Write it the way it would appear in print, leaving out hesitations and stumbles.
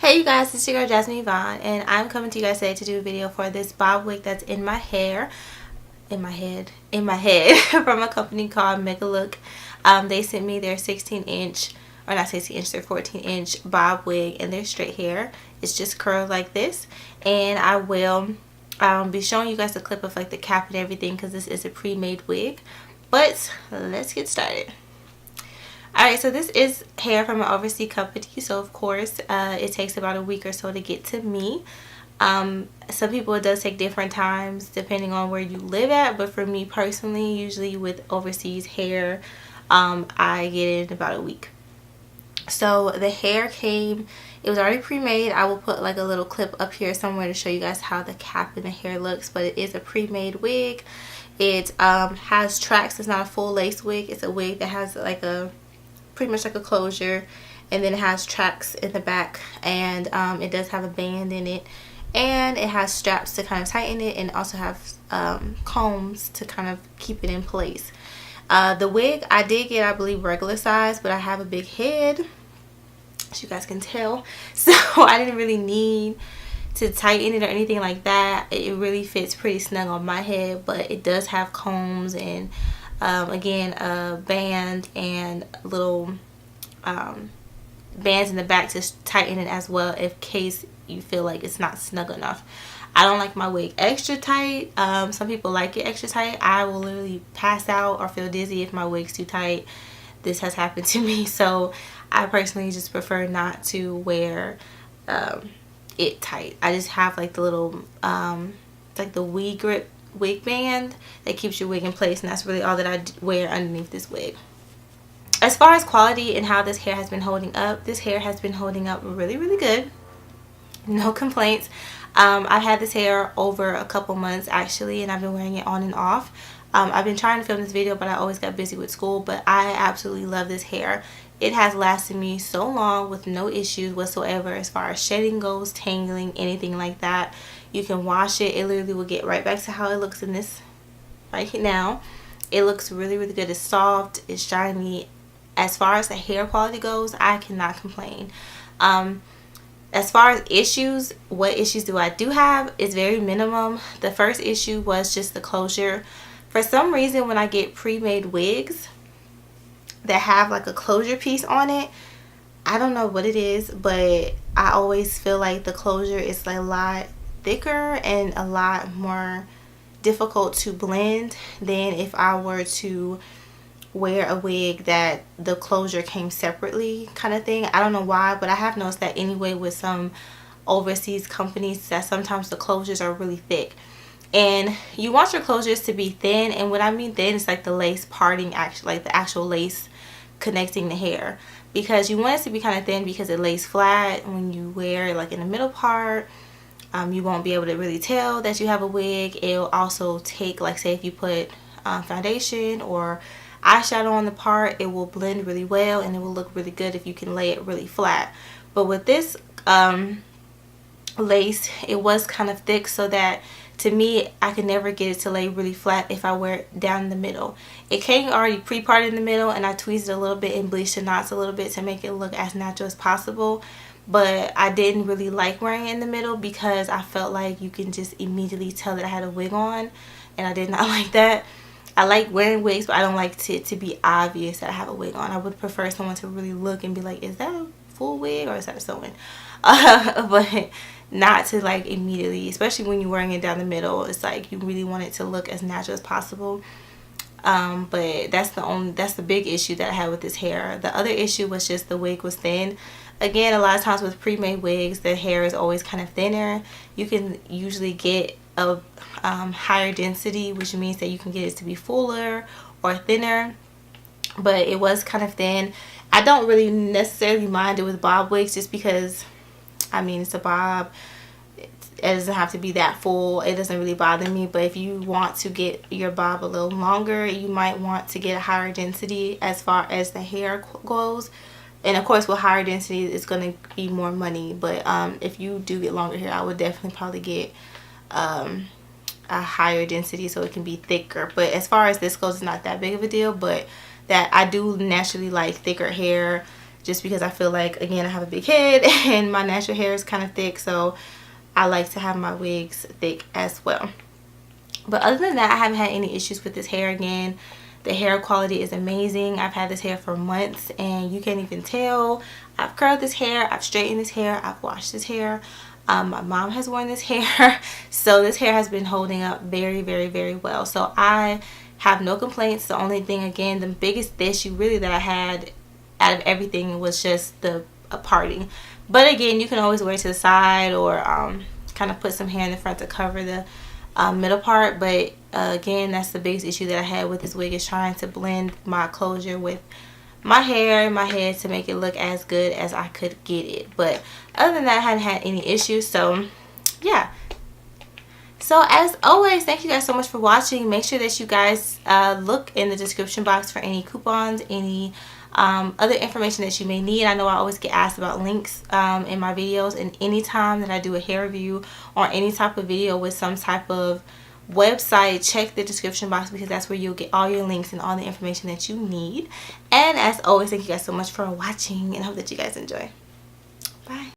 Hey you guys, it's your girl Jasmine Yvonne, and I'm coming to you guys today to do a video for this bob wig that's in my hair, in my head, from a company called Megalook. They sent me their 16-inch, or not 16-inch, their 14-inch bob wig, and their straight hair. It's just curled like this, and I will be showing you guys a clip of like the cap and everything because this is a pre-made wig. But let's get started. Alright, so this is hair from an overseas company, so of course it takes about a week or so to get to me. Some people it does take different times depending on where you live at, but for me personally, usually with overseas hair, I get it in about a week. So the hair came, it was already pre-made. I will put like a little clip up here somewhere to show you guys how the cap and the hair looks, but it is a pre-made wig. It has tracks. It's not a full lace wig. It's a wig that has like a pretty much like a closure, and then it has tracks in the back, and it does have a band in it, and it has straps to kind of tighten it, and also have combs to kind of keep it in place. The wig I did get, I believe, regular size, but I have a big head, as you guys can tell, so I didn't really need to tighten it or anything like that. It really fits pretty snug on my head, but it does have combs and again a band and little bands in the back to tighten it as well, in case you feel like it's not snug enough. I don't like my wig extra tight. Some people like it extra tight. I will literally pass out or feel dizzy if my wig's too tight. This has happened to me, so I personally just prefer not to wear it tight. I just have like the little like the wig grip wig band that keeps your wig in place, and that's really all that I wear underneath this wig. As far as quality and how this hair has been holding up, this hair has been holding up really good. No complaints. I've had this hair over a couple months actually, and I've been wearing it on and off. I've been trying to film this video, but I always got busy with school, but I absolutely love this hair. It has lasted me so long with no issues whatsoever as far as shedding goes, tangling, anything like that. You can wash it. It literally will get right back to how it looks in this right now. It looks really good. It's soft. It's shiny. As far as the hair quality goes, I cannot complain. As far as issues, what issues do I do have is very minimum. The first issue was just the closure. For some reason, when I get pre-made wigs that have like a closure piece on it, I don't know what it is, but I always feel like the closure is a lot thicker and a lot more difficult to blend than if I were to wear a wig that the closure came separately, kind of thing. I don't know why, but I have noticed that anyway with some overseas companies, that sometimes the closures are really thick, and you want your closures to be thin. And what I mean thin is like the lace parting, actually like the actual lace connecting the hair, because you want it to be kind of thin because it lays flat. When you wear it like in the middle part, you won't be able to really tell that you have a wig. It'll also take, like say if you put foundation or eyeshadow on the part, it will blend really well and it will look really good if you can lay it really flat. But with this lace, it was kind of thick, so that to me I could never get it to lay really flat if I wear it down in the middle. It came already pre-parted in the middle, and I tweezed it a little bit and bleached the knots a little bit to make it look as natural as possible. But I didn't really like wearing it in the middle because I felt like you can just immediately tell that I had a wig on, and I did not like that. I like wearing wigs, but I don't like it to be obvious that I have a wig on. I would prefer someone to really look and be like, is that a full wig or is that a sewing? But not to like immediately, especially when you're wearing it down the middle. It's like you really want it to look as natural as possible. But that's the big issue that I had with this hair. The other issue was just the wig was thin. Again, a lot of times with pre-made wigs, the hair is always kind of thinner. You can usually get a higher density, which means that you can get it to be fuller or thinner, but it was kind of thin. I don't really necessarily mind it with bob wigs, just because I mean it's a bob. It doesn't have to be that full. It doesn't really bother me. But if you want to get your bob a little longer, you might want to get a higher density as far as the hair goes. And of course with higher density it's going to be more money. But if you do get longer hair, I would definitely probably get a higher density so it can be thicker. But as far as this goes, it's not that big of a deal. But that I do naturally like thicker hair just because I feel like, again, I have a big head and my natural hair is kind of thick, so I like to have my wigs thick as well. But other than that, I haven't had any issues with this hair. Again, the hair quality is amazing. I've had this hair for months and you can't even tell. I've curled this hair, I've straightened this hair, I've washed this hair. My mom has worn this hair, so this hair has been holding up very, very, very well. So I have no complaints. The only thing, again, the biggest issue really that I had out of everything was just the parting. But again, you can always wear it to the side or kind of put some hair in the front to cover the middle part. But again, that's the biggest issue that I had with this wig, is trying to blend my closure with my hair and my head to make it look as good as I could get it. But other than that, I hadn't had any issues. So yeah, so as always, thank you guys so much for watching. Make sure that you guys look in the description box for any coupons, any other information that you may need. I know I always get asked about links in my videos, and anytime that I do a hair review or any type of video with some type of website, check the description box, because that's where you'll get all your links and all the information that you need. And as always, thank you guys so much for watching, and I hope that you guys enjoy. Bye.